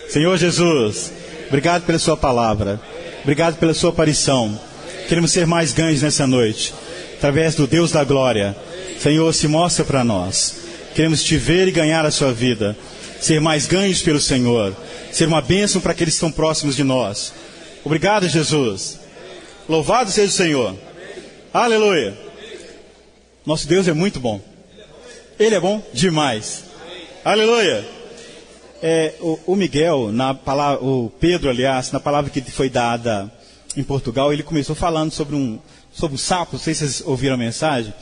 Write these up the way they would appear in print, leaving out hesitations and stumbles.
Senhor Jesus, obrigado pela sua palavra, obrigado pela sua aparição. Queremos ser mais ganhos nessa noite, através do Deus da glória. Senhor, se mostra para nós. Queremos te ver e ganhar a sua vida, ser mais ganhos pelo Senhor, ser uma bênção para aqueles que estão próximos de nós. Obrigado, Jesus. Louvado seja o Senhor. Aleluia. Nosso Deus é muito bom. Ele é bom demais. Aleluia. O Miguel, o Pedro, aliás, na palavra que foi dada em Portugal, ele começou falando sobre um sapo. Não sei se vocês ouviram a mensagem.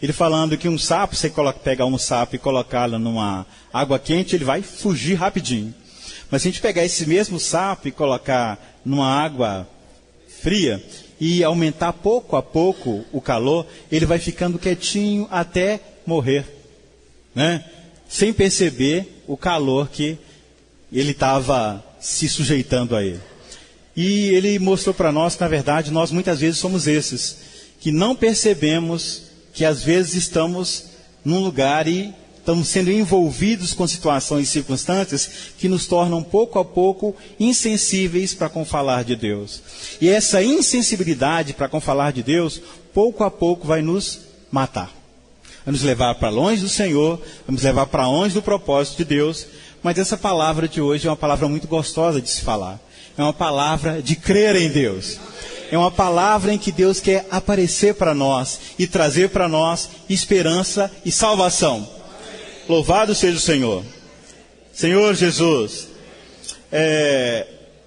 Ele falando que um sapo, você pegar um sapo e colocá-lo numa água quente, ele vai fugir rapidinho. Mas se a gente pegar esse mesmo sapo e colocar numa água fria e aumentar pouco a pouco o calor, ele vai ficando quietinho até morrer, né? Sem perceber o calor que ele estava se sujeitando a ele. E ele mostrou para nós que, na verdade, nós muitas vezes somos esses, que não percebemos que às vezes estamos num lugar e estamos sendo envolvidos com situações e circunstâncias que nos tornam pouco a pouco insensíveis para com falar de Deus. E essa insensibilidade para com falar de Deus, pouco a pouco vai nos matar. Vai nos levar para longe do Senhor, vai nos levar para longe do propósito de Deus. Mas essa palavra de hoje é uma palavra muito gostosa de se falar. É uma palavra de crer em Deus. É uma palavra em que Deus quer aparecer para nós e trazer para nós esperança e salvação. Louvado seja o Senhor. Senhor Jesus,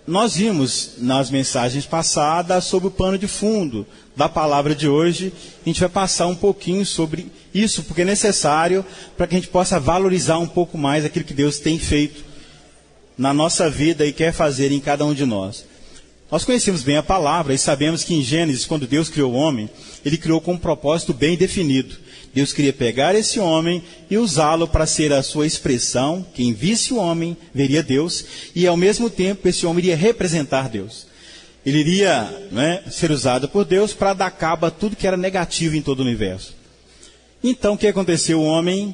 nós vimos nas mensagens passadas sobre o pano de fundo da palavra de hoje. A gente vai passar um pouquinho sobre isso, porque é necessário para que a gente possa valorizar um pouco mais aquilo que Deus tem feito na nossa vida e quer fazer em cada um de nós. Nós conhecemos bem a palavra e sabemos que em Gênesis, quando Deus criou o homem, Ele criou com um propósito bem definido. Deus queria pegar esse homem e usá-lo para ser a sua expressão. Quem visse o homem veria Deus e, ao mesmo tempo, esse homem iria representar Deus. Ele iria, ser usado por Deus para dar cabo a tudo que era negativo em todo o universo. Então, o que aconteceu? O homem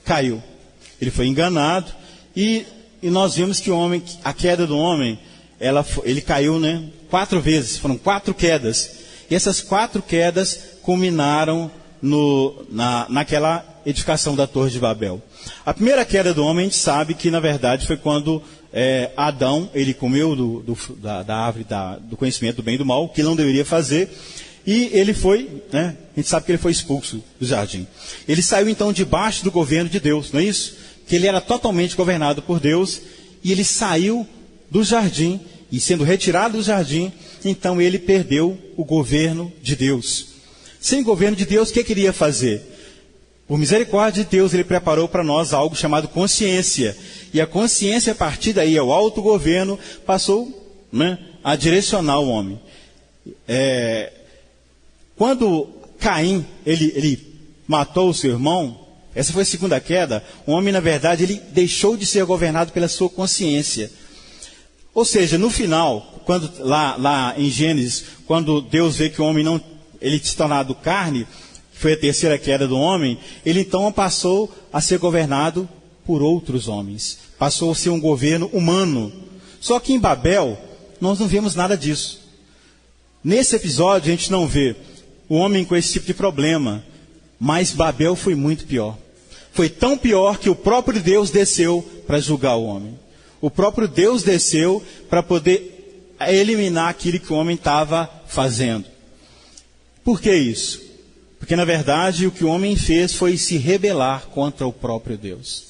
caiu. Ele foi enganado e nós vimos que a queda do homem, ele caiu 4 vezes, foram 4 quedas. E essas 4 quedas culminaram naquela edificação da Torre de Babel. A primeira queda do homem, a gente sabe que, na verdade, foi quando Adão, ele comeu da árvore do conhecimento do bem e do mal, que não deveria fazer, e ele foi, a gente sabe que ele foi expulso do jardim. Ele saiu, então, debaixo do governo de Deus, não é isso? Que ele era totalmente governado por Deus, e ele saiu do jardim, e sendo retirado do jardim, então ele perdeu o governo de Deus. Sem governo de Deus, o que queria fazer? Por misericórdia de Deus, Ele preparou para nós algo chamado consciência. E a consciência, a partir daí, o autogoverno, passou a direcionar o homem. Quando Caim, ele matou o seu irmão, essa foi a segunda queda, o homem, na verdade, ele deixou de ser governado pela sua consciência. Ou seja, no final, quando lá em Gênesis, quando Deus vê que o homem ele se tornado carne, foi a terceira queda do homem, ele então passou a ser governado por outros homens. Passou a ser um governo humano. Só que em Babel, nós não vemos nada disso. Nesse episódio, a gente não vê o homem com esse tipo de problema. Mas Babel foi muito pior. Foi tão pior que o próprio Deus desceu para julgar o homem. O próprio Deus desceu para poder eliminar aquilo que o homem estava fazendo. Por que isso? Porque, na verdade, o que o homem fez foi se rebelar contra o próprio Deus.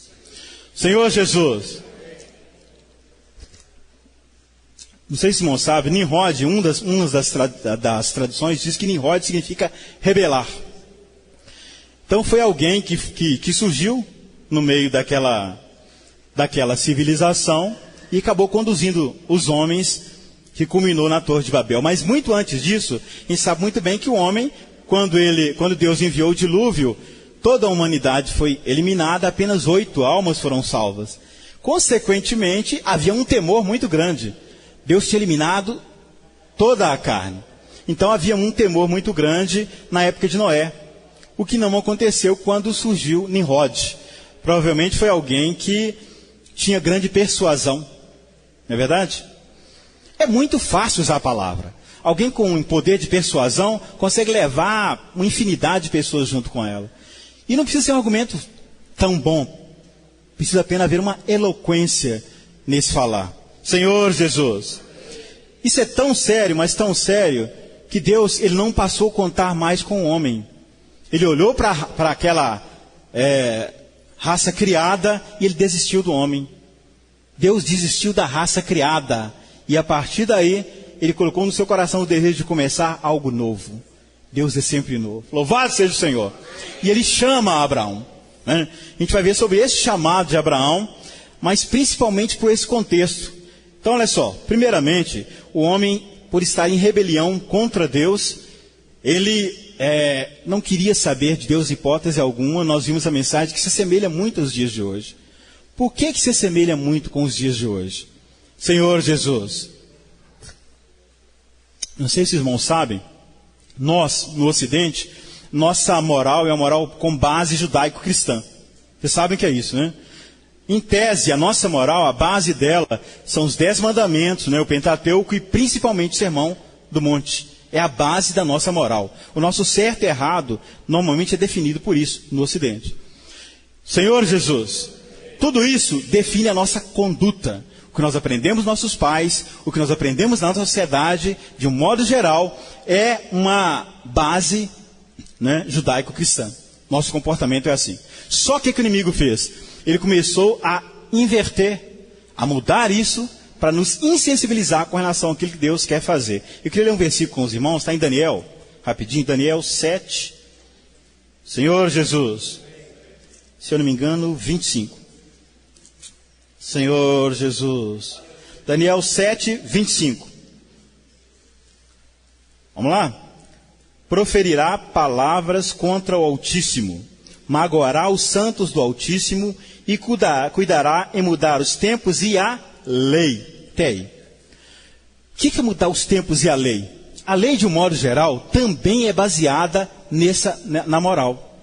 Senhor Jesus, não sei se o irmão sabe, Nimrod, uma das traduções diz que Nimrod significa rebelar. Então foi alguém que surgiu no meio daquela civilização e acabou conduzindo os homens, que culminou na Torre de Babel. Mas muito antes disso, a gente sabe muito bem que o homem, quando Deus enviou o dilúvio, toda a humanidade foi eliminada, apenas 8 almas foram salvas. Consequentemente, havia um temor muito grande. Deus tinha eliminado toda a carne. Então havia um temor muito grande na época de Noé. O que não aconteceu quando surgiu Nimrod. Provavelmente foi alguém que tinha grande persuasão. Não é verdade? É muito fácil usar a palavra. Alguém com um poder de persuasão consegue levar uma infinidade de pessoas junto com ela. E não precisa ser um argumento tão bom. Precisa apenas haver uma eloquência nesse falar. Senhor Jesus. Isso é tão sério, mas tão sério, que Deus ele não passou a contar mais com o homem. Ele olhou para aquela raça criada e ele desistiu do homem. Deus desistiu da raça criada. E a partir daí, ele colocou no seu coração o desejo de começar algo novo. Deus é sempre novo. Louvado seja o Senhor. E ele chama Abraão. Né? A gente vai ver sobre esse chamado de Abraão, mas principalmente por esse contexto. Então, olha só. Primeiramente, o homem, por estar em rebelião contra Deus, ele não queria saber de Deus hipótese alguma. Nós vimos a mensagem que se assemelha muito aos dias de hoje. Por que se assemelha muito com os dias de hoje? Senhor Jesus. Não sei se os irmãos sabem, nós, no Ocidente, nossa moral é uma moral com base judaico-cristã. Vocês sabem que é isso, né? Em tese, a nossa moral, a base dela, são os 10 mandamentos, né? O Pentateuco e principalmente o Sermão do Monte. É a base da nossa moral. O nosso certo e errado, normalmente é definido por isso, no Ocidente. Senhor Jesus, tudo isso define a nossa conduta. O que nós aprendemos dos nossos pais, o que nós aprendemos na nossa sociedade, de um modo geral, é uma base, né, judaico-cristã. Nosso comportamento é assim. Só que o que o inimigo fez? Ele começou a inverter, a mudar isso, para nos insensibilizar com relação àquilo que Deus quer fazer. Eu queria ler um versículo com os irmãos, está em Daniel, rapidinho, Daniel 7. Senhor Jesus, se eu não me engano, 25. Senhor Jesus. Daniel 7, 25. Vamos lá? Proferirá palavras contra o Altíssimo, magoará os santos do Altíssimo e cuidará em mudar os tempos e a lei. Até aí. O que é mudar os tempos e a lei? A lei, de um modo geral, também é baseada na moral.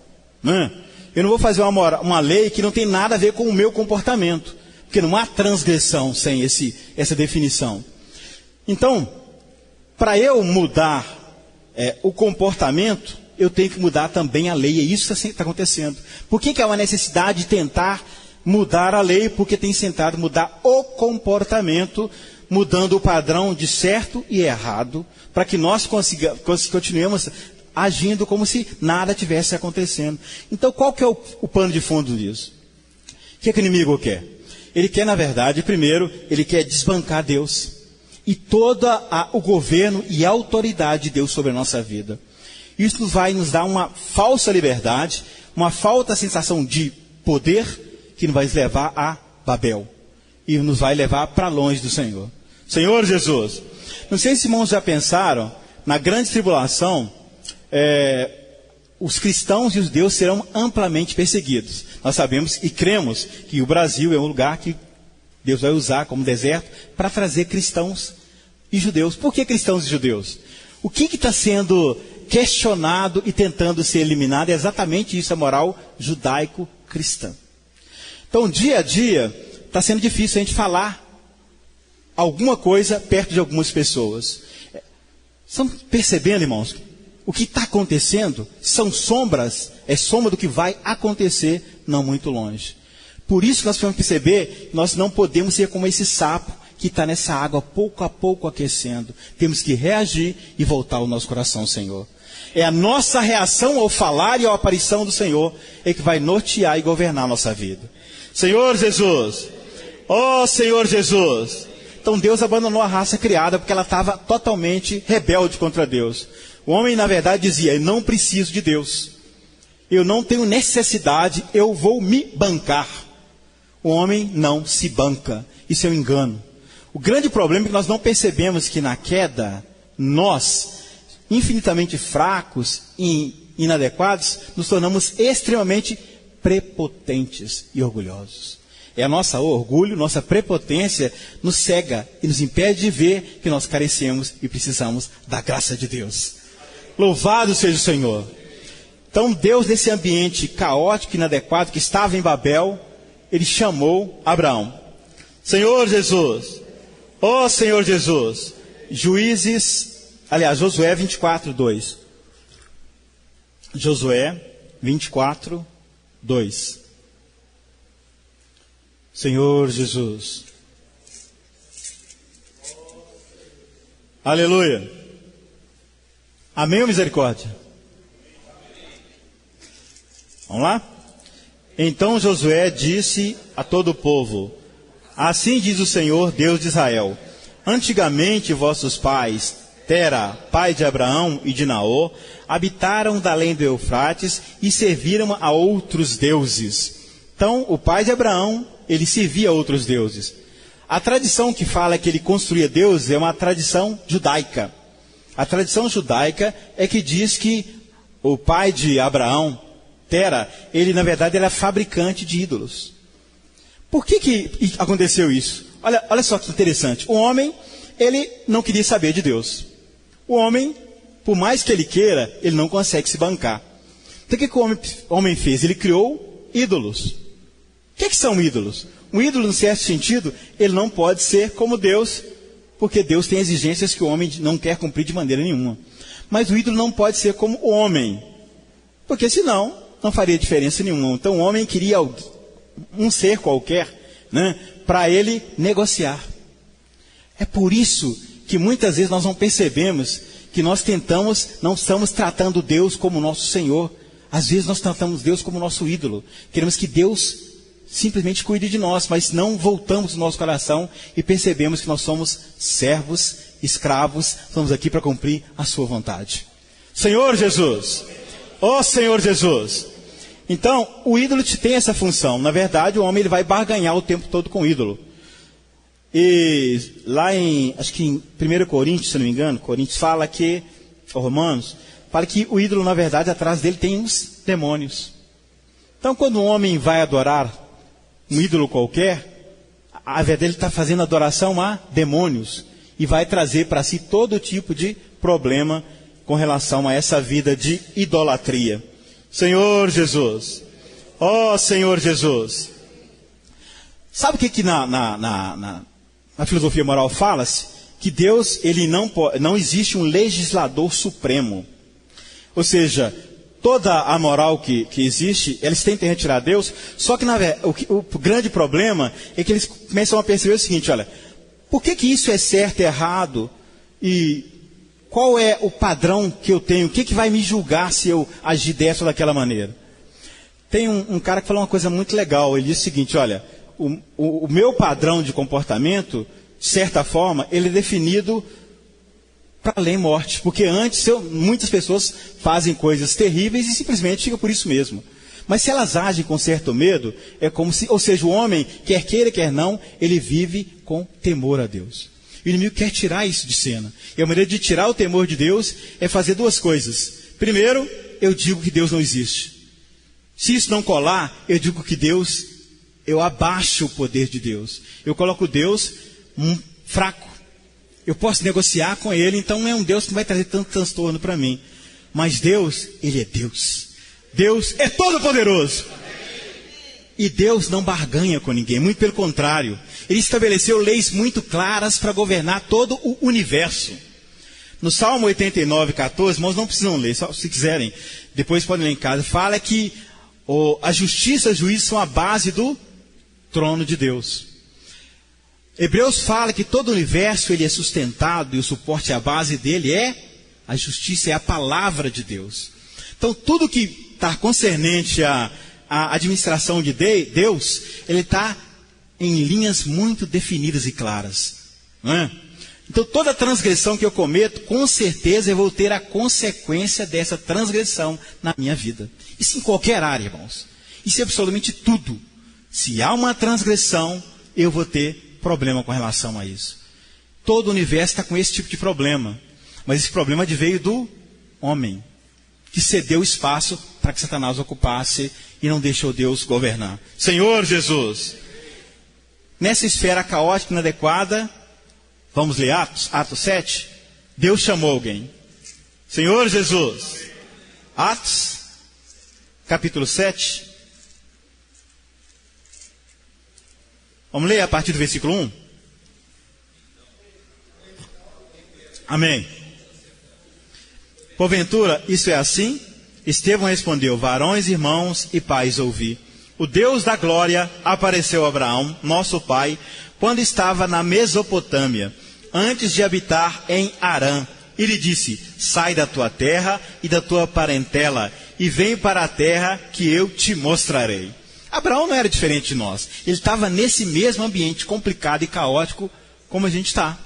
Eu não vou fazer uma lei que não tem nada a ver com o meu comportamento. Porque não há transgressão sem essa definição. Então, para eu mudar o comportamento, eu tenho que mudar também a lei. E isso está acontecendo. Por que há uma necessidade de tentar mudar a lei? Porque tem tentado mudar o comportamento, mudando o padrão de certo e errado, para que nós continuemos agindo como se nada tivesse acontecendo. Então, qual que é o pano de fundo disso? O que o inimigo quer? Ele quer, na verdade, primeiro, ele quer desbancar Deus. E todo o governo e a autoridade de Deus sobre a nossa vida. Isso vai nos dar uma falsa liberdade, uma falsa sensação de poder, que nos vai levar a Babel. E nos vai levar para longe do Senhor. Senhor Jesus, não sei se irmãos já pensaram, na grande tribulação, os cristãos e os judeus serão amplamente perseguidos. Nós sabemos e cremos que o Brasil é um lugar que Deus vai usar como deserto para trazer cristãos e judeus. Por que cristãos e judeus? O que está sendo questionado e tentando ser eliminado é exatamente isso, a moral judaico-cristã. Então, dia a dia, está sendo difícil a gente falar alguma coisa perto de algumas pessoas. Estão percebendo, irmãos? O que está acontecendo são sombras, é sombra do que vai acontecer não muito longe. Por isso nós precisamos perceber que nós não podemos ser como esse sapo que está nessa água pouco a pouco aquecendo. Temos que reagir e voltar ao nosso coração, Senhor. É a nossa reação ao falar e à aparição do Senhor é que vai nortear e governar a nossa vida. Senhor Jesus, ó Senhor Jesus. Então Deus abandonou a raça criada porque ela estava totalmente rebelde contra Deus. O homem, na verdade, dizia, eu não preciso de Deus. Eu não tenho necessidade, eu vou me bancar. O homem não se banca. Isso é um engano. O grande problema é que nós não percebemos que na queda, nós, infinitamente fracos e inadequados, nos tornamos extremamente prepotentes e orgulhosos. É a nosso orgulho, nossa prepotência nos cega e nos impede de ver que nós carecemos e precisamos da graça de Deus. Louvado seja o Senhor. Então Deus, nesse ambiente caótico e inadequado que estava em Babel, Ele chamou Abraão. Senhor Jesus, Ó Senhor Jesus, Josué 24, 2. Josué 24, 2. Senhor Jesus. Aleluia. Amém ou misericórdia? Vamos lá? Então Josué disse a todo o povo: assim diz o Senhor, Deus de Israel: antigamente vossos pais, Tera, pai de Abraão e de Naor, habitaram da além do Eufrates e serviram a outros deuses. Então, o pai de Abraão, ele servia a outros deuses. A tradição que fala que ele construía deuses é uma tradição judaica. A tradição judaica é que diz que o pai de Abraão, Tera, ele na verdade era fabricante de ídolos. Por que aconteceu isso? Olha só que interessante. O homem, ele não queria saber de Deus. O homem, por mais que ele queira, ele não consegue se bancar. Então o que o homem fez? Ele criou ídolos. O que são ídolos? Um ídolo, no certo sentido, ele não pode ser como Deus, porque Deus tem exigências que o homem não quer cumprir de maneira nenhuma. Mas o ídolo não pode ser como o homem, porque senão não faria diferença nenhuma. Então o homem queria um ser qualquer, né, para ele negociar. É por isso que muitas vezes nós não percebemos que nós não estamos tratando Deus como nosso Senhor. Às vezes nós tratamos Deus como nosso ídolo. Queremos que Deus simplesmente cuide de nós, mas não voltamos o nosso coração e percebemos que nós somos servos, escravos, estamos aqui para cumprir a sua vontade. Senhor Jesus, ó Senhor Jesus. Então, o ídolo tem essa função. Na verdade, o homem ele vai barganhar o tempo todo com o ídolo. E lá acho que em 1 Coríntios, se não me engano, Coríntios fala que, ou Romanos, fala que o ídolo, na verdade, atrás dele tem uns demônios. Então, quando um homem vai adorar um ídolo qualquer, a verdade ele está fazendo adoração a demônios e vai trazer para si todo tipo de problema com relação a essa vida de idolatria. Senhor Jesus, ó Senhor Jesus. Sabe o que na filosofia moral fala-se? Que Deus, ele não existe um legislador supremo. Ou seja, toda a moral que existe, eles tentam retirar Deus, só que o grande problema é que eles começam a perceber o seguinte: olha, por que isso é certo e errado? E qual é o padrão que eu tenho? O que vai me julgar se eu agir dessa ou daquela maneira? Tem um cara que falou uma coisa muito legal. Ele disse o seguinte: olha, o meu padrão de comportamento, de certa forma, ele é definido para além morte, porque antes muitas pessoas fazem coisas terríveis e simplesmente fica por isso mesmo. Mas se elas agem com certo medo, é como se, ou seja, o homem, quer queira, quer não, ele vive com temor a Deus. O inimigo quer tirar isso de cena. E a maneira de tirar o temor de Deus é fazer duas coisas. Primeiro, eu digo que Deus não existe. Se isso não colar, eu digo que Deus, eu abaixo o poder de Deus. Eu coloco Deus fraco. Eu posso negociar com ele, então não é um Deus que não vai trazer tanto transtorno para mim. Mas Deus, ele é Deus. Deus é todo poderoso. E Deus não barganha com ninguém, muito pelo contrário. Ele estabeleceu leis muito claras para governar todo o universo. No Salmo 89, 14, irmãos, não precisam ler, só se quiserem, depois podem ler em casa. Fala que a justiça e o juízo são a base do trono de Deus. Hebreus fala que todo o universo ele é sustentado e o suporte, a base dele é a justiça, é a palavra de Deus. Então tudo que está concernente à administração de Deus, ele está em linhas muito definidas e claras. Não é? Então toda transgressão que eu cometo, com certeza eu vou ter a consequência dessa transgressão na minha vida. Isso em qualquer área, irmãos. Isso é absolutamente tudo. Se há uma transgressão, eu vou ter problema com relação a isso. Todo o universo está com esse tipo de problema. Mas esse problema veio do homem, que cedeu espaço para que Satanás ocupasse e não deixou Deus governar. Senhor Jesus, nessa esfera caótica e inadequada, vamos ler Atos 7? Deus chamou alguém. Senhor Jesus, Atos, capítulo 7. Vamos ler a partir do versículo 1? Amém. Porventura, isso é assim? Estevão respondeu: varões, irmãos e pais, ouvi. O Deus da glória apareceu a Abraão, nosso pai, quando estava na Mesopotâmia, antes de habitar em Harã. E lhe disse: sai da tua terra e da tua parentela, e vem para a terra que eu te mostrarei. Abraão não era diferente de nós. Ele estava nesse mesmo ambiente complicado e caótico como a gente está.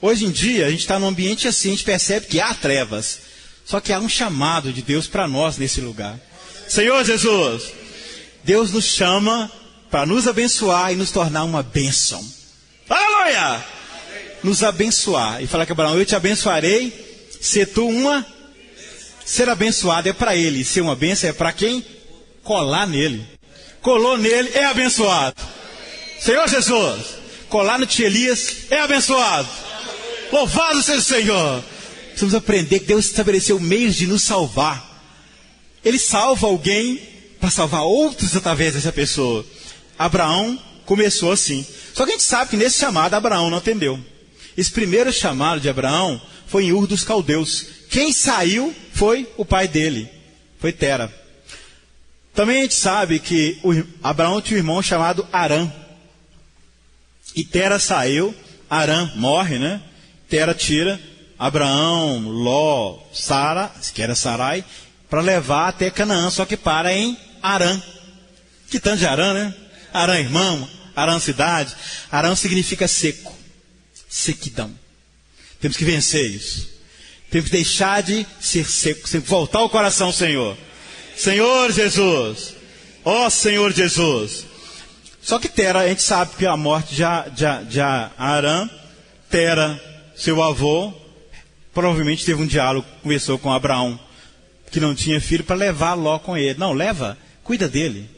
Hoje em dia, a gente está num ambiente assim, a gente percebe que há trevas. Só que há um chamado de Deus para nós nesse lugar. Senhor Jesus, Deus nos chama para nos abençoar e nos tornar uma bênção. Aleluia! Nos abençoar. E falar que Abraão: eu te abençoarei, ser tu uma... Ser abençoado é para ele, ser uma bênção é para quem colar nele. Colou nele, é abençoado. Senhor Jesus, colar no tio Elias, é abençoado. Louvado seja o Senhor. Precisamos aprender que Deus estabeleceu meios de nos salvar. Ele salva alguém para salvar outros através dessa pessoa. Abraão começou assim. Só que a gente sabe que nesse chamado Abraão não atendeu. Esse primeiro chamado de Abraão foi em Ur dos Caldeus. Quem saiu foi o pai dele, foi Tera. Também a gente sabe que Abraão tinha um irmão chamado Harã. E Tera saiu, Harã morre, né? Tera tira Abraão, Ló, Sara, que era Sarai, para levar até Canaã, só que para em Harã. Que tanto de Harã, né? Harã irmão, Harã cidade. Harã significa seco, sequidão. Temos que vencer isso. Temos que deixar de ser seco, voltar ao coração, Senhor. Senhor Jesus, ó Senhor Jesus. Só que Tera, a gente sabe que a morte de Harã, Tera, seu avô, provavelmente teve um diálogo, conversou com Abraão, que não tinha filho, para levar Ló com ele. Não, leva, cuida dele.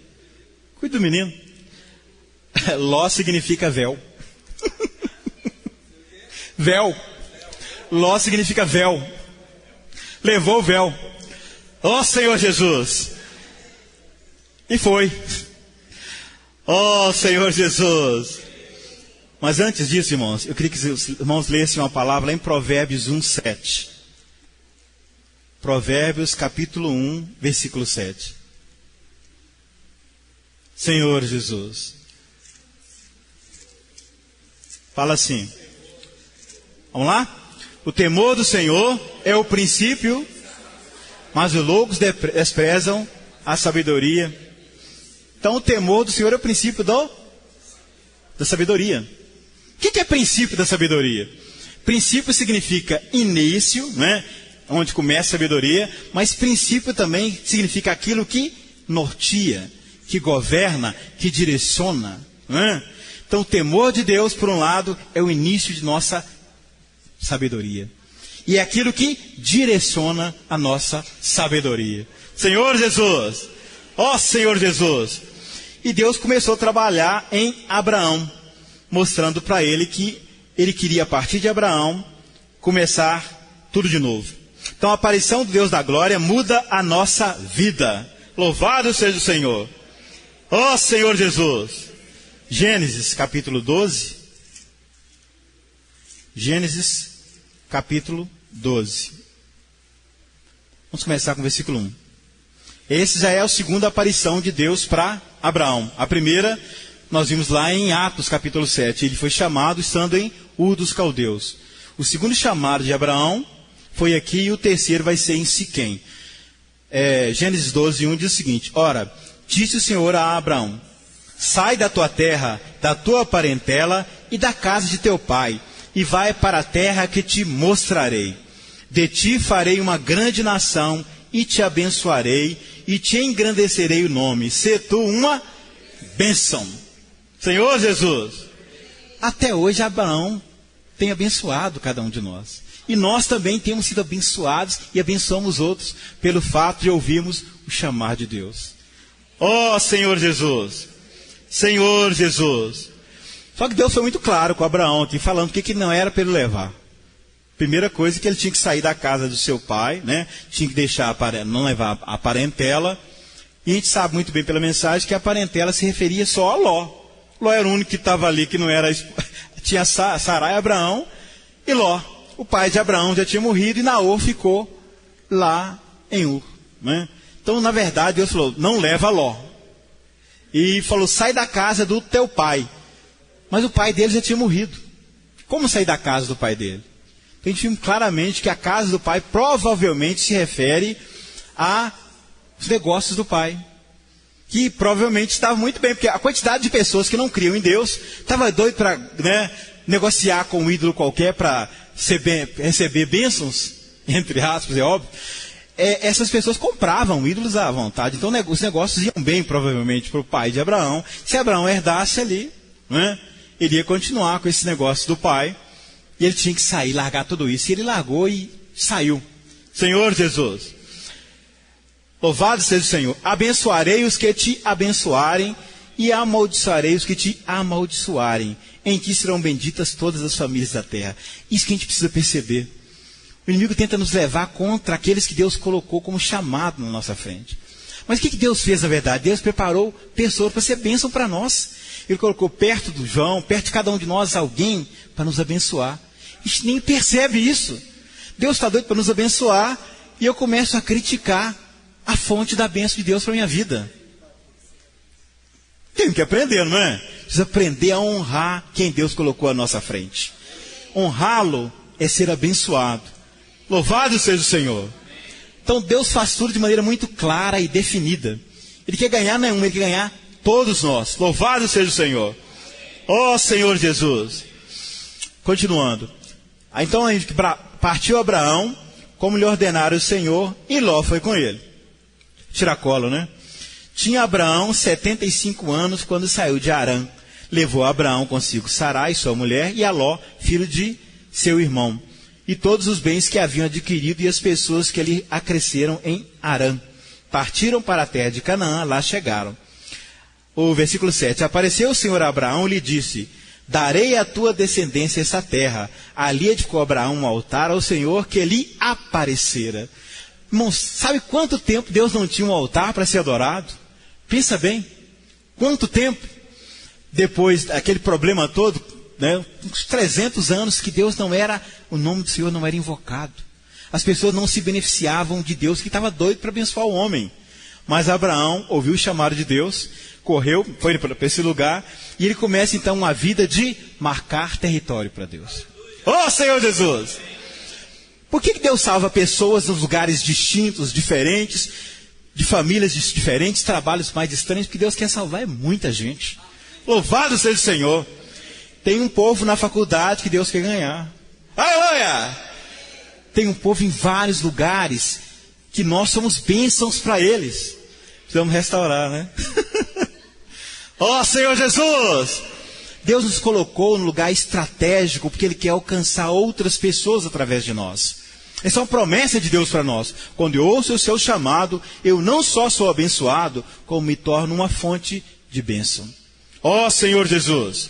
Cuida do menino. Ló significa véu. Véu. Ló significa véu. Levou o véu. Ó Senhor Jesus. E foi. Ó Senhor Jesus. Mas antes disso, irmãos, eu queria que os irmãos lessem uma palavra lá em Provérbios 1:7. Provérbios capítulo 1, versículo 7. Senhor Jesus. Fala assim. Vamos lá? O temor do Senhor é o princípio, mas os loucos desprezam a sabedoria. Então o temor do Senhor é o princípio da sabedoria. O que é princípio da sabedoria? Princípio significa início, né? Onde começa a sabedoria, mas princípio também significa aquilo que norteia, que governa, que direciona. Né? Então o temor de Deus, por um lado, é o início de nossa sabedoria. E é aquilo que direciona a nossa sabedoria. Senhor Jesus, ó Senhor Jesus. E Deus começou a trabalhar em Abraão, mostrando para ele que ele queria, a partir de Abraão, começar tudo de novo. Então a aparição do Deus da glória muda a nossa vida. Louvado seja o Senhor. Ó Senhor Jesus. Gênesis capítulo 12. Gênesis capítulo 12. Vamos começar com o versículo 1. Esse já é a segunda aparição de Deus para Abraão. A primeira, nós vimos lá em Atos capítulo 7. Ele foi chamado estando em Ur dos Caldeus. O segundo chamado de Abraão foi aqui e o terceiro vai ser em Siquém. Gênesis 12, 1 diz o seguinte. Ora, disse o Senhor a Abraão: sai da tua terra, da tua parentela e da casa de teu pai, e vai para a terra que te mostrarei. De ti farei uma grande nação, e te abençoarei, e te engrandecerei o nome. Sê tu uma bênção. Senhor Jesus. Até hoje Abraão tem abençoado cada um de nós. E nós também temos sido abençoados e abençoamos outros pelo fato de ouvirmos o chamar de Deus. Ó Senhor Jesus. Senhor Jesus. Só que Deus foi muito claro com Abraão aqui, falando o que não era para ele levar. Primeira coisa, que ele tinha que sair da casa do seu pai, né? Tinha que deixar não levar a parentela. E a gente sabe muito bem pela mensagem que a parentela se referia só a Ló. Ló era o único que estava ali, que não era... Tinha Sarai, Abraão e Ló. o pai de Abraão já tinha morrido e Naor ficou lá em Ur, né? Então, na verdade, Deus falou, não leva Ló. E falou, sai da casa do teu pai. Mas o pai dele já tinha morrido. Como sair da casa do pai dele? Então, a gente viu claramente que a casa do pai provavelmente se refere aos negócios do pai. Que provavelmente estava muito bem, porque a quantidade de pessoas que não criam em Deus, estava doido para, né, negociar com um ídolo qualquer para receber bênçãos, entre aspas, é óbvio. Essas pessoas compravam ídolos à vontade. Então os negócios iam bem, provavelmente, para o pai de Abraão. Se Abraão herdasse ali, né, ele ia continuar com esse negócio do pai. E ele tinha que sair, largar tudo isso. E ele largou e saiu. Senhor Jesus, louvado seja o Senhor. Abençoarei os que te abençoarem e amaldiçoarei os que te amaldiçoarem. Em ti serão benditas todas as famílias da terra. Isso que a gente precisa perceber. O inimigo tenta nos levar contra aqueles que Deus colocou como chamado na nossa frente. Mas o que Deus fez na verdade? Deus preparou pessoas para ser bênção para nós. Ele colocou perto do João, perto de cada um de nós, alguém para nos abençoar. A gente nem percebe isso. Deus está doido para nos abençoar e eu começo a criticar a fonte da bênção de Deus para a minha vida. Tem que aprender, não é? Precisa aprender a honrar quem Deus colocou à nossa frente. Honrá-lo é ser abençoado. Louvado seja o Senhor. Então Deus faz tudo de maneira muito clara e definida. Ele quer ganhar nenhum, ele quer ganhar todos nós. Louvado seja o Senhor. Ó Senhor Jesus. Continuando. Então partiu Abraão, como lhe ordenara o Senhor, e Ló foi com ele. Tiracolo, né? Tinha Abraão 75 anos quando saiu de Harã. Levou Abraão consigo Sarai, sua mulher, e a Ló, filho de seu irmão. E todos os bens que haviam adquirido e as pessoas que lhe acresceram em Harã. Partiram para a terra de Canaã, lá chegaram. O versículo 7. Apareceu o Senhor a Abraão e lhe disse, darei à tua descendência essa terra. Ali edificou Abraão um altar ao Senhor que lhe aparecera. Irmãos, sabe quanto tempo Deus não tinha um altar para ser adorado? Pensa bem. Quanto tempo? Depois daquele problema todo, né, uns 300 anos que Deus não era, o nome do Senhor não era invocado. As pessoas não se beneficiavam de Deus, que estava doido para abençoar o homem. Mas Abraão ouviu o chamado de Deus, correu, foi para esse lugar, e ele começa então uma vida de marcar território para Deus. Oh Senhor Jesus! Por que Deus salva pessoas nos lugares distintos, diferentes, de famílias diferentes, trabalhos mais estranhos? Porque Deus quer salvar muita gente. Louvado seja o Senhor! Tem um povo na faculdade que Deus quer ganhar. Aleluia! Tem um povo em vários lugares que nós somos bênçãos para eles. Precisamos restaurar, né? Ó Senhor Jesus! Deus nos colocou num lugar estratégico porque Ele quer alcançar outras pessoas através de nós. Essa é uma promessa de Deus para nós. Quando eu ouço o seu chamado, eu não só sou abençoado, como me torno uma fonte de bênção. Ó Senhor Jesus!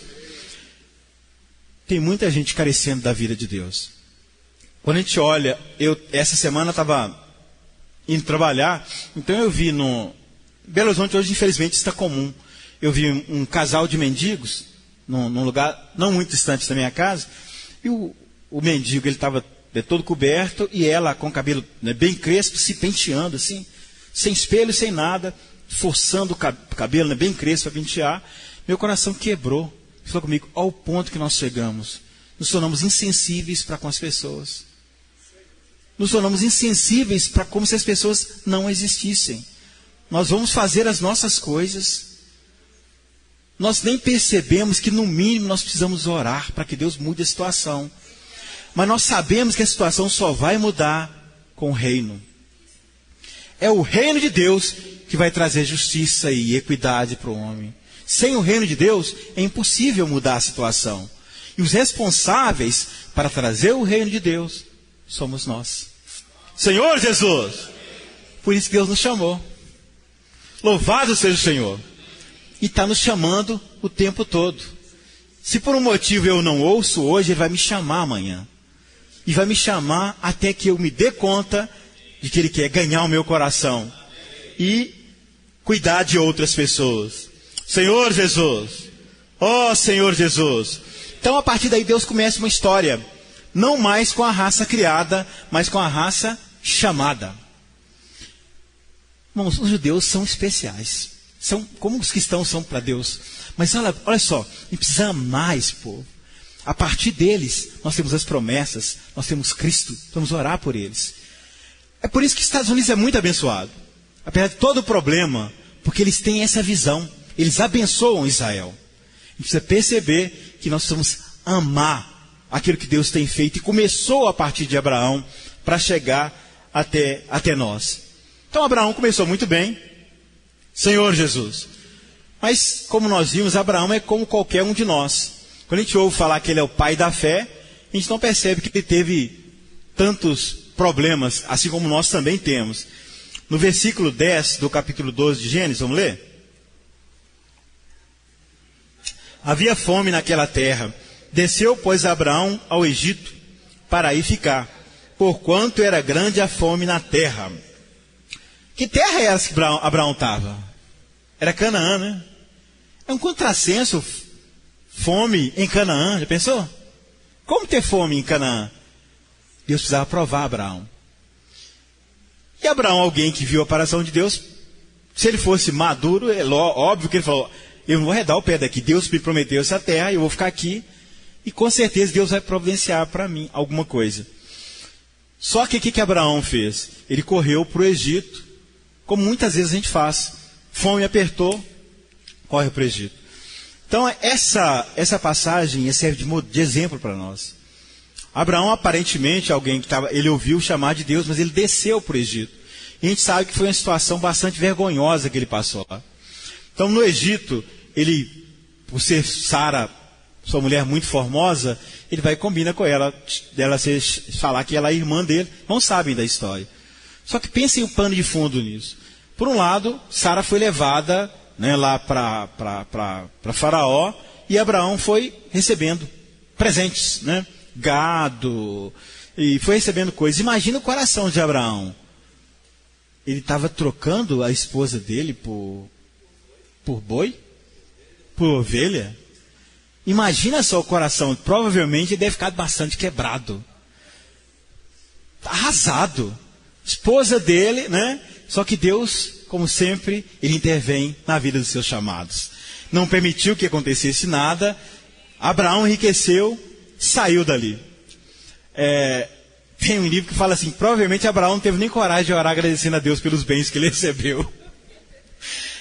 Tem muita gente carecendo da vida de Deus. Quando a gente olha, essa semana estava indo trabalhar, então eu vi no Belo Horizonte, hoje infelizmente está comum, eu vi um casal de mendigos, num lugar não muito distante da minha casa, e o mendigo ele estava todo coberto, e ela com o cabelo, né, bem crespo, se penteando assim, sem espelho, sem nada, forçando o cabelo, né, bem crespo para pentear. Meu coração quebrou. Falou comigo, ao ponto que nós chegamos. Nos tornamos insensíveis para com as pessoas. Nos tornamos insensíveis para como se as pessoas não existissem. Nós vamos fazer as nossas coisas. Nós nem percebemos que no mínimo nós precisamos orar para que Deus mude a situação. Mas nós sabemos que a situação só vai mudar com o reino. É o reino de Deus que vai trazer justiça e equidade para o homem. Sem o reino de Deus, é impossível mudar a situação. E os responsáveis para trazer o reino de Deus somos nós. Senhor Jesus! Por isso que Deus nos chamou. Louvado seja o Senhor! E está nos chamando o tempo todo. Se por um motivo eu não ouço hoje, Ele vai me chamar amanhã. E vai me chamar até que eu me dê conta de que Ele quer ganhar o meu coração. E cuidar de outras pessoas. Senhor Jesus, ó Senhor Jesus. Então a partir daí Deus começa uma história. não mais com a raça criada, mas com a raça chamada. Irmãos, os judeus são especiais. São como os cristãos são para Deus. Mas olha só, a gente precisa amar esse povo. A partir deles, nós temos as promessas, nós temos Cristo, vamos orar por eles. É por isso que os Estados Unidos é muito abençoado. Apesar de todo o problema, porque eles têm essa visão. Eles abençoam Israel. A gente precisa perceber que nós precisamos amar aquilo que Deus tem feito. E começou a partir de Abraão para chegar até nós. Então Abraão começou muito bem. Senhor Jesus. Mas como nós vimos, Abraão é como qualquer um de nós. Quando a gente ouve falar que ele é o pai da fé, a gente não percebe que ele teve tantos problemas, assim como nós também temos. No versículo 10 do capítulo 12 de Gênesis, vamos ler? Havia fome naquela terra. Desceu, pois, Abraão ao Egito, para aí ficar, porquanto era grande a fome na terra. Que terra é essa que Abraão estava? Era Canaã, né? É um contrassenso, fome em Canaã, já pensou? Como ter fome em Canaã? Deus precisava provar Abraão. E Abraão, alguém que viu a aparição de Deus, se ele fosse maduro, é óbvio que ele falou, eu não vou arredar o pé daqui, Deus me prometeu essa terra, eu vou ficar aqui, e com certeza Deus vai providenciar para mim alguma coisa. Só que o que Abraão fez? Ele correu para o Egito, como muitas vezes a gente faz. Fome apertou, corre para o Egito. Então essa passagem serve de exemplo para nós. Abraão aparentemente, alguém que ele ouviu chamar de Deus, mas ele desceu para o Egito. E a gente sabe que foi uma situação bastante vergonhosa que ele passou lá. Então no Egito, ele, por ser Sara, sua mulher muito formosa, ele vai e combina com ela, dela falar que ela é irmã dele, não sabem da história. Só que pensem o pano de fundo nisso. Por um lado, Sara foi levada, né, lá para Faraó, e Abraão foi recebendo presentes, né, gado, e foi recebendo coisas. Imagina o coração de Abraão. Ele estava trocando a esposa dele por boi? Por ovelha? Imagina só o coração. Provavelmente ele deve ficar bastante quebrado. Arrasado. Esposa dele, né? Só que Deus, como sempre, ele intervém na vida dos seus chamados. Não permitiu que acontecesse nada. Abraão enriqueceu, saiu dali. Tem um livro que fala assim, provavelmente Abraão não teve nem coragem de orar agradecendo a Deus pelos bens que ele recebeu.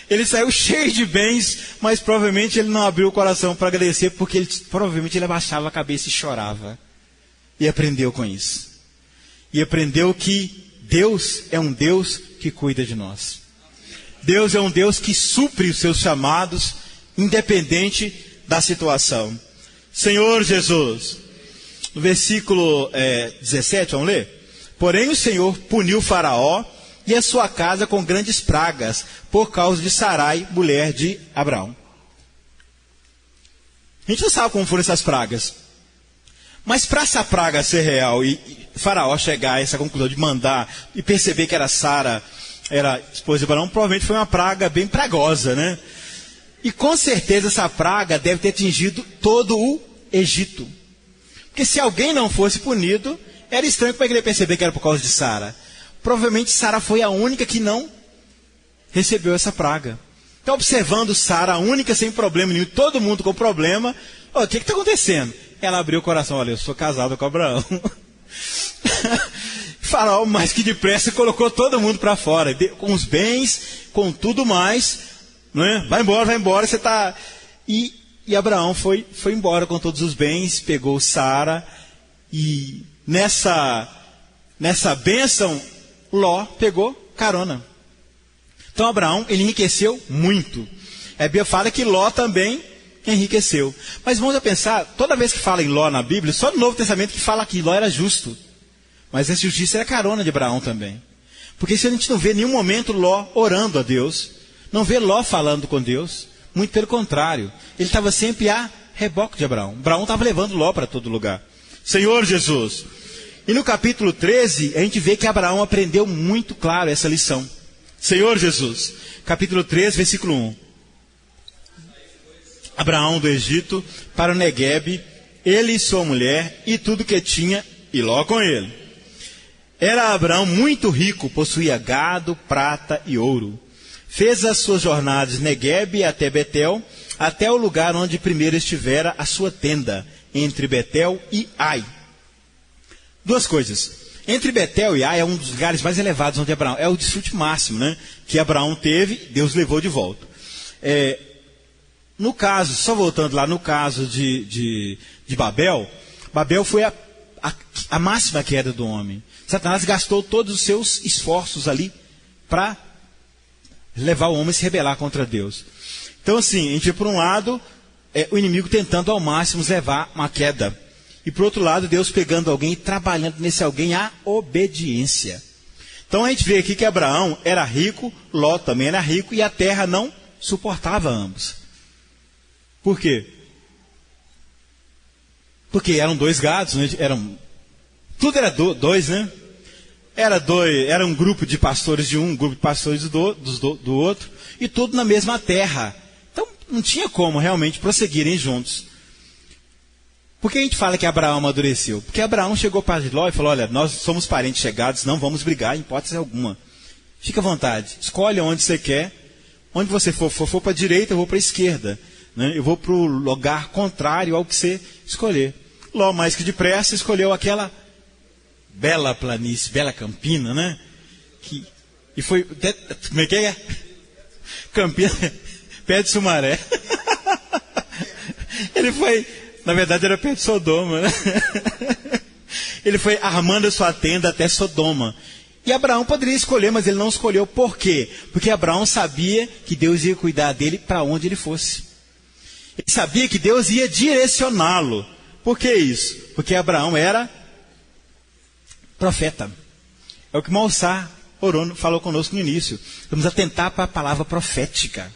Ele saiu cheio de bens, mas provavelmente ele não abriu o coração para agradecer, porque provavelmente ele abaixava a cabeça e chorava. E aprendeu com isso. E aprendeu que Deus é um Deus que cuida de nós. Deus é um Deus que supre os seus chamados, independente da situação. Senhor Jesus, no versículo 17, vamos ler? Porém o Senhor puniu Faraó e a sua casa com grandes pragas, por causa de Sarai, mulher de Abraão. A gente não sabe como foram essas pragas. Mas para essa praga ser real e Faraó chegar a essa conclusão de mandar e perceber que era Sara, era esposa de Abraão, provavelmente foi uma praga bem pragosa, né? E com certeza essa praga deve ter atingido todo o Egito. Porque se alguém não fosse punido, era estranho como é que ele ia perceber que era por causa de Sara. Provavelmente Sara foi a única que não recebeu essa praga. Então, observando Sara, a única sem problema nenhum, todo mundo com problema, o que está acontecendo? Ela abriu o coração, olha, eu sou casado com Abraão. Faraó, mais que depressa, colocou todo mundo para fora, com os bens, com tudo mais, né? Vai embora, você está... E Abraão foi embora com todos os bens, pegou Sara, e nessa bênção, Ló pegou carona. Então Abraão, ele enriqueceu muito. A Bíblia fala que Ló também enriqueceu. Mas vamos pensar, toda vez que fala em Ló na Bíblia, só no Novo Testamento que fala que Ló era justo. Mas essa justiça era carona de Abraão também. Porque se a gente não vê em nenhum momento Ló orando a Deus, não vê Ló falando com Deus, muito pelo contrário. Ele estava sempre a reboque de Abraão. Abraão estava levando Ló para todo lugar. Senhor Jesus. E no capítulo 13, a gente vê que Abraão aprendeu muito claro essa lição. Senhor Jesus. Capítulo 13, versículo 1. Abraão do Egito para o Neguebe, ele e sua mulher, e tudo que tinha, e Ló com ele. Era Abraão muito rico, possuía gado, prata e ouro. Fez as suas jornadas de Neguebe até Betel, até o lugar onde primeiro estivera a sua tenda, entre Betel e Ai. Duas coisas. Entre Betel e Ai é um dos lugares mais elevados onde Abraão... É o desfrute máximo, né? Que Abraão teve, Deus levou de volta. No caso, só voltando lá, no caso de Babel, Babel foi a máxima queda do homem. Satanás gastou todos os seus esforços ali para levar o homem a se rebelar contra Deus. Então assim, a gente vê por um lado, o inimigo tentando ao máximo levar uma queda. E por outro lado, Deus pegando alguém e trabalhando nesse alguém a obediência. Então a gente vê aqui que Abraão era rico, Ló também era rico, e a terra não suportava ambos. Por quê? Porque eram dois gados, né? Tudo era dois, né? Era um grupo de pastores de um grupo de pastores do outro, e tudo na mesma terra. Então não tinha como realmente prosseguirem juntos. Por que a gente fala que Abraão amadureceu? Porque Abraão chegou para Ló e falou: olha, nós somos parentes chegados, não vamos brigar em hipótese alguma. Fica à vontade, escolhe onde você quer. Onde você for para a direita, eu vou para a esquerda. Né? Eu vou para o lugar contrário ao que você escolher. Ló, mais que depressa, escolheu aquela bela planície, bela campina, né? E foi... Como é que é? Campina, pé de Sumaré. Ele foi... Na verdade era perto de Sodoma, né? Ele foi armando a sua tenda até Sodoma. E Abraão poderia escolher, mas ele não escolheu. Por quê? Porque Abraão sabia que Deus ia cuidar dele para onde ele fosse. Ele sabia que Deus ia direcioná-lo. Por que isso? Porque Abraão era profeta. É o que Malsá falou conosco no início. Vamos atentar para a palavra profética.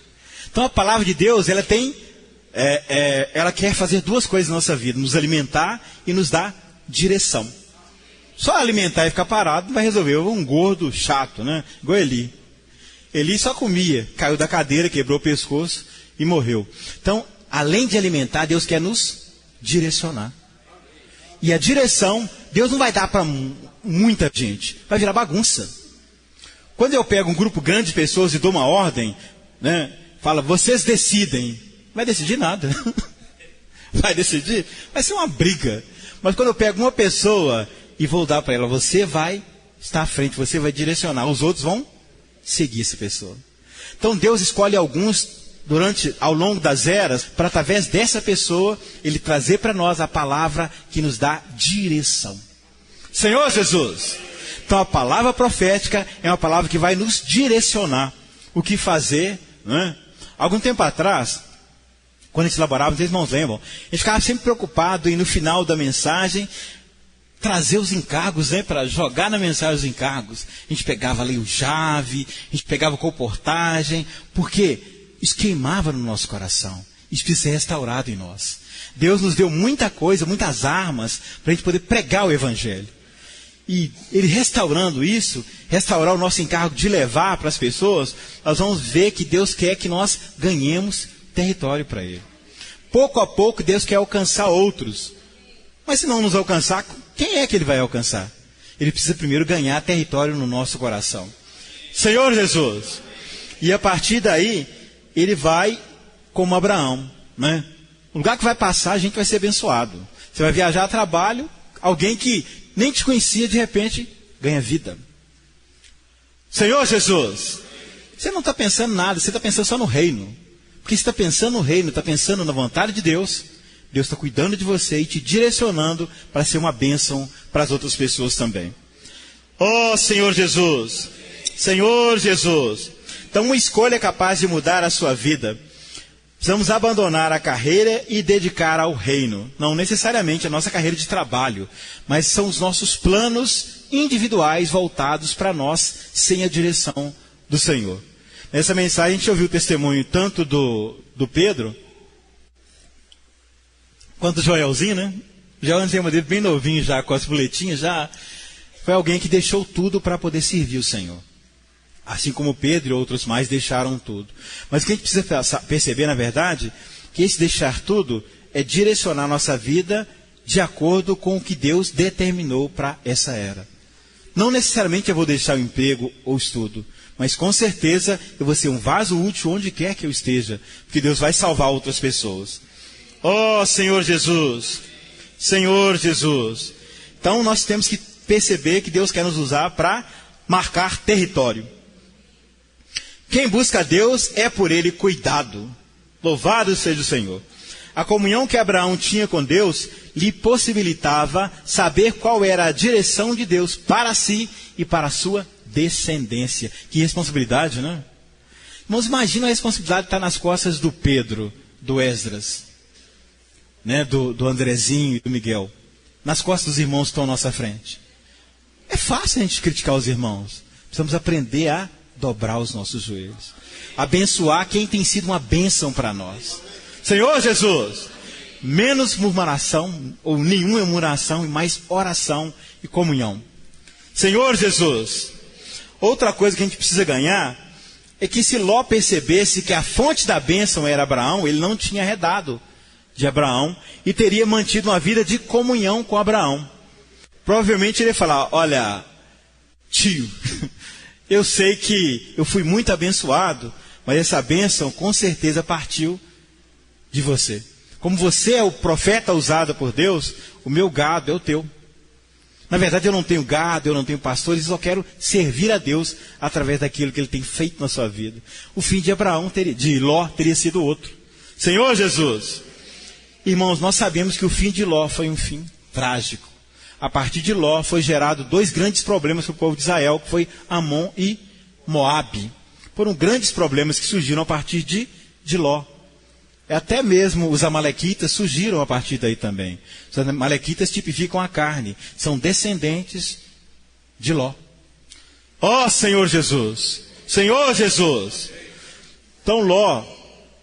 Então a palavra de Deus, ela tem... ela quer fazer duas coisas na nossa vida: nos alimentar e nos dar direção. Só alimentar e ficar parado não vai resolver. Um gordo chato, né? Igual Eli. Eli só comia, caiu da cadeira, quebrou o pescoço e morreu. Então, além de alimentar, Deus quer nos direcionar. E a direção, Deus não vai dar para muita gente, vai virar bagunça. Quando eu pego um grupo grande de pessoas e dou uma ordem, né? Fala, vocês decidem. Vai decidir nada. Vai decidir? Vai ser uma briga. Mas quando eu pego uma pessoa e vou dar para ela, você vai estar à frente, você vai direcionar, os outros vão seguir essa pessoa. Então Deus escolhe alguns ao longo das eras, para através dessa pessoa, Ele trazer para nós a palavra que nos dá direção. Senhor Jesus! Então a palavra profética é uma palavra que vai nos direcionar o que fazer, né? Algum tempo atrás, quando a gente elaborava, vocês irmãos lembram, a gente ficava sempre preocupado em no final da mensagem trazer os encargos, né, para jogar na mensagem os encargos. A gente pegava ali o chave, a gente pegava comportagem, porque isso queimava no nosso coração. Isso precisa ser restaurado em nós. Deus nos deu muita coisa, muitas armas, para a gente poder pregar o Evangelho. E Ele restaurando isso, restaurar o nosso encargo de levar para as pessoas, nós vamos ver que Deus quer que nós ganhemos território para Ele. Pouco a pouco Deus quer alcançar outros. Mas se não nos alcançar, quem é que Ele vai alcançar? Ele precisa primeiro ganhar território no nosso coração. Senhor Jesus! E a partir daí, Ele vai como Abraão, né? O lugar que vai passar, a gente vai ser abençoado. Você vai viajar a trabalho, alguém que nem te conhecia, de repente, ganha vida. Senhor Jesus! Você não está pensando nada, você está pensando só no reino. Porque você está pensando no reino, está pensando na vontade de Deus, Deus está cuidando de você e te direcionando para ser uma bênção para as outras pessoas também. Oh, Senhor Jesus! Senhor Jesus! Então, uma escolha é capaz de mudar a sua vida. Precisamos abandonar a carreira e dedicar ao reino. Não necessariamente a nossa carreira de trabalho, mas são os nossos planos individuais voltados para nós, sem a direção do Senhor. Nessa mensagem a gente ouviu o testemunho tanto do Pedro, quanto do Joelzinho, né? O Joelzinho tem uma dele bem novinho já, com as boletinhas, já foi alguém que deixou tudo para poder servir o Senhor. Assim como Pedro e outros mais deixaram tudo. Mas o que a gente precisa perceber, na verdade, que esse deixar tudo é direcionar nossa vida de acordo com o que Deus determinou para essa era. Não necessariamente eu vou deixar o emprego ou o estudo, mas com certeza eu vou ser um vaso útil onde quer que eu esteja, porque Deus vai salvar outras pessoas. Oh, Senhor Jesus! Senhor Jesus! Então nós temos que perceber que Deus quer nos usar para marcar território. Quem busca a Deus é por Ele cuidado. Louvado seja o Senhor. A comunhão que Abraão tinha com Deus lhe possibilitava saber qual era a direção de Deus para si e para a sua descendência. Que responsabilidade, né? Irmãos, imagina a responsabilidade de estar nas costas do Pedro, do Esdras, né? do Andrezinho e do Miguel. Nas costas dos irmãos que estão à nossa frente. É fácil a gente criticar os irmãos. Precisamos aprender a dobrar os nossos joelhos. Abençoar quem tem sido uma bênção para nós. Senhor Jesus, menos murmuração, ou nenhuma murmuração, e mais oração e comunhão. Senhor Jesus, outra coisa que a gente precisa ganhar, é que se Ló percebesse que a fonte da bênção era Abraão, ele não tinha arredado de Abraão, e teria mantido uma vida de comunhão com Abraão. Provavelmente ele ia falar, olha, tio, eu sei que eu fui muito abençoado, mas essa bênção com certeza partiu de você. Como você é o profeta usado por Deus, o meu gado é o teu. Na verdade eu não tenho gado, eu não tenho pastores, eu só quero servir a Deus através daquilo que Ele tem feito na sua vida. O fim de de Ló teria sido outro. Senhor Jesus, irmãos, nós sabemos que o fim de Ló foi um fim trágico. A partir de Ló foi gerado 2 grandes problemas para o povo de Israel, que foi Amon e Moabe. Foram grandes problemas que surgiram a partir de Ló. Até mesmo os amalequitas surgiram a partir daí também. Os amalequitas tipificam a carne. São descendentes de Ló. Ó Senhor Jesus! Senhor Jesus! Então Ló,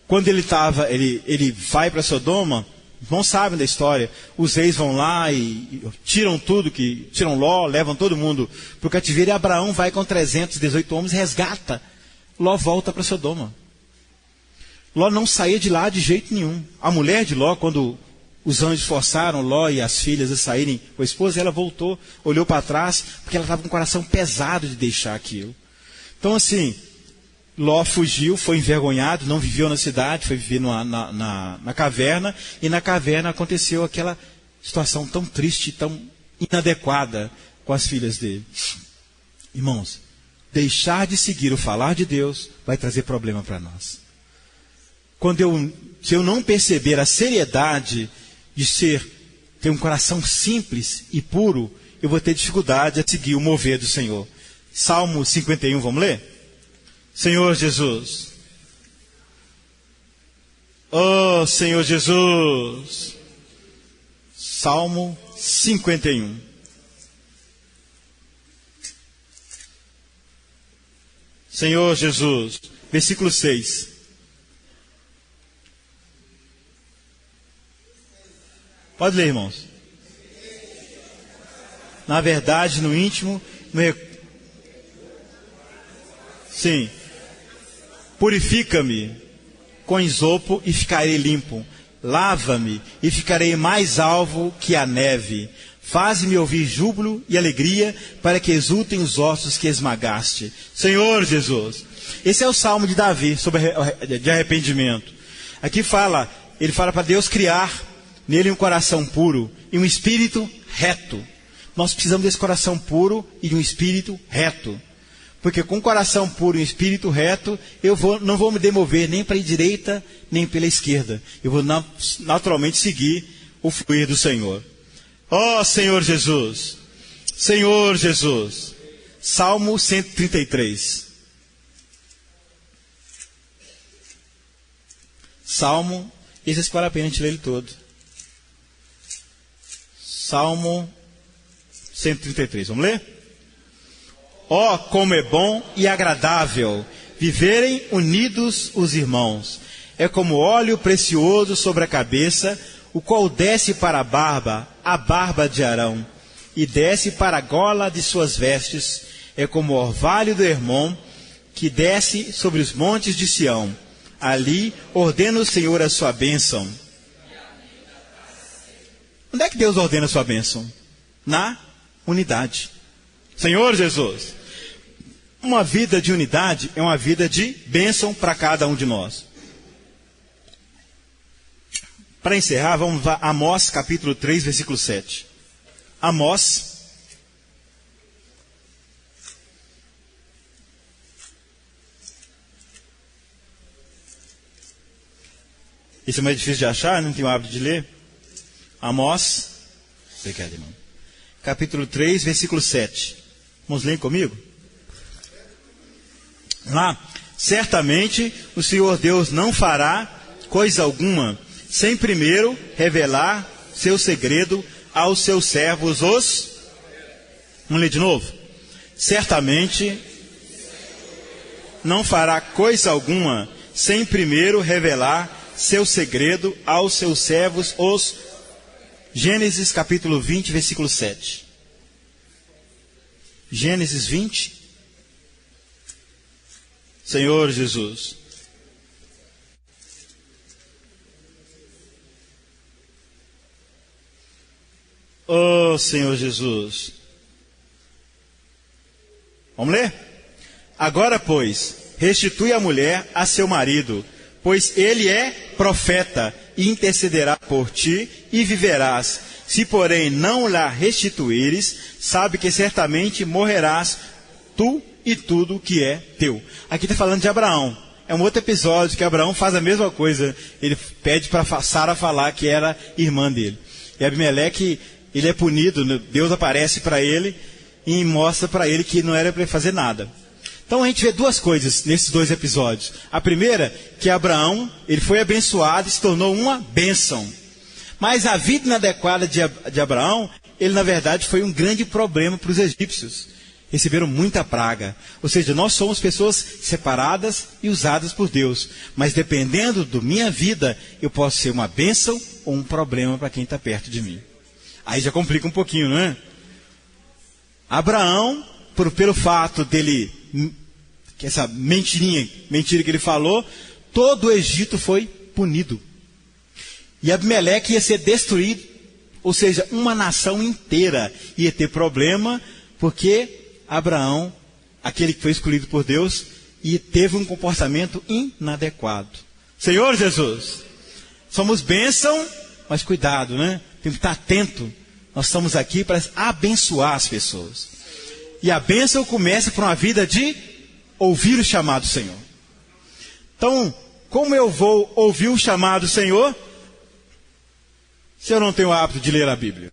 quando ele vai para Sodoma, não sabem da história. Os reis vão lá e tiram tiram Ló, levam todo mundo para o cativeiro. E Abraão vai com 318 homens, resgata. Ló volta para Sodoma. Ló não saía de lá de jeito nenhum. A mulher de Ló, quando os anjos forçaram Ló e as filhas a saírem com a esposa, ela voltou, olhou para trás, porque ela estava com o coração pesado de deixar aquilo. Então assim, Ló fugiu, foi envergonhado, não viveu na cidade, foi viver na caverna, e na caverna aconteceu aquela situação tão triste, tão inadequada com as filhas dele. Irmãos, deixar de seguir o falar de Deus vai trazer problema para nós. Se eu não perceber a seriedade de ter um coração simples e puro, eu vou ter dificuldade a seguir o mover do Senhor. Salmo 51, vamos ler? Senhor Jesus. Oh, Senhor Jesus. Salmo 51. Senhor Jesus. Versículo 6. Pode ler, irmãos. Na verdade, no íntimo, sim. Purifica-me com isopo e ficarei limpo. Lava-me e ficarei mais alvo que a neve. Faz-me ouvir júbilo e alegria, para que exultem os ossos que esmagaste. Senhor Jesus. Esse é o salmo de Davi, de arrependimento. Aqui ele fala para Deus criar nele um coração puro e um espírito reto. Nós precisamos desse coração puro e de um espírito reto. Porque com um coração puro e um espírito reto, não vou me demover nem para a direita, nem pela esquerda. Eu vou naturalmente seguir o fluir do Senhor. Ó Senhor Jesus! Senhor Jesus! Salmo 133. Salmo, esse vale a pena a gente ler ele todo. Salmo 133, vamos ler? Ó, como é bom e agradável viverem unidos os irmãos. É como óleo precioso sobre a cabeça, o qual desce para a barba de Arão, e desce para a gola de suas vestes. É como o orvalho do Hermon, que desce sobre os montes de Sião. Ali ordena o Senhor a sua bênção. Onde é que Deus ordena a sua bênção? Na unidade. Senhor Jesus, uma vida de unidade é uma vida de bênção para cada um de nós. Para encerrar, vamos a Amós capítulo 3, versículo 7. Amós. Isso é mais difícil de achar, não tenho o hábito de ler. Amós. Obrigado, irmão. Capítulo 3, versículo 7. Vamos ler comigo? Lá. Certamente o Senhor Deus não fará coisa alguma sem primeiro revelar seu segredo aos seus servos os... Vamos ler de novo? Certamente não fará coisa alguma sem primeiro revelar seu segredo aos seus servos os... Gênesis capítulo 20, versículo 7. Gênesis 20. Senhor Jesus. Oh, Senhor Jesus. Vamos ler? Agora, pois, restitui a mulher a seu marido, pois ele é profeta, e intercederá por ti, e viverás. Se, porém, não la restituíres, sabe que certamente morrerás, tu e tudo que é teu. Aqui está falando de Abraão. É um outro episódio que Abraão faz a mesma coisa. Ele pede para Sara falar que era irmã dele. E Abimeleque, ele é punido, Deus aparece para ele e mostra para ele que não era para ele fazer nada. Então a gente vê duas coisas nesses dois episódios. A primeira, que Abraão, ele foi abençoado e se tornou uma bênção. Mas a vida inadequada de Abraão, ele na verdade foi um grande problema para os egípcios. Receberam muita praga. Ou seja, nós somos pessoas separadas e usadas por Deus. Mas dependendo da minha vida, eu posso ser uma bênção ou um problema para quem está perto de mim. Aí já complica um pouquinho, não é? Abraão, pelo fato dele, que essa mentira que ele falou, todo o Egito foi punido. E Abimeleque ia ser destruído, ou seja, uma nação inteira ia ter problema, porque Abraão, aquele que foi escolhido por Deus, e teve um comportamento inadequado. Senhor Jesus, somos bênção, mas cuidado, né? Temos que estar atento. Nós estamos aqui para abençoar as pessoas. E a bênção começa por uma vida de ouvir o chamado do Senhor. Então, como eu vou ouvir o chamado do Senhor, se eu não tenho o hábito de ler a Bíblia?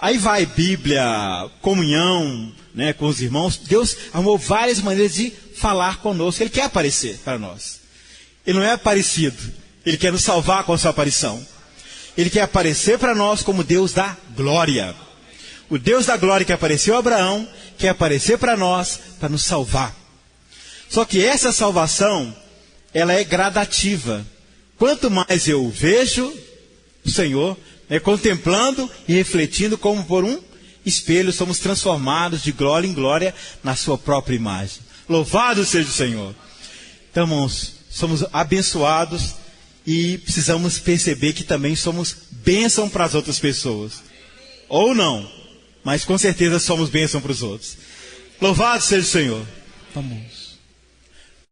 Aí vai Bíblia, comunhão, né, com os irmãos. Deus arrumou várias maneiras de falar conosco. Ele quer aparecer para nós. Ele não é aparecido. Ele quer nos salvar com a sua aparição. Ele quer aparecer para nós como Deus da glória. O Deus da glória que apareceu a Abraão, quer aparecer para nós, para nos salvar. Só que essa salvação, ela é gradativa. Quanto mais eu vejo o Senhor, contemplando e refletindo como por um espelho, somos transformados de glória em glória na sua própria imagem. Louvado seja o Senhor. Então, irmãos, somos abençoados e precisamos perceber que também somos bênção para as outras pessoas. Ou não, mas com certeza somos bênção para os outros. Louvado seja o Senhor. Vamos.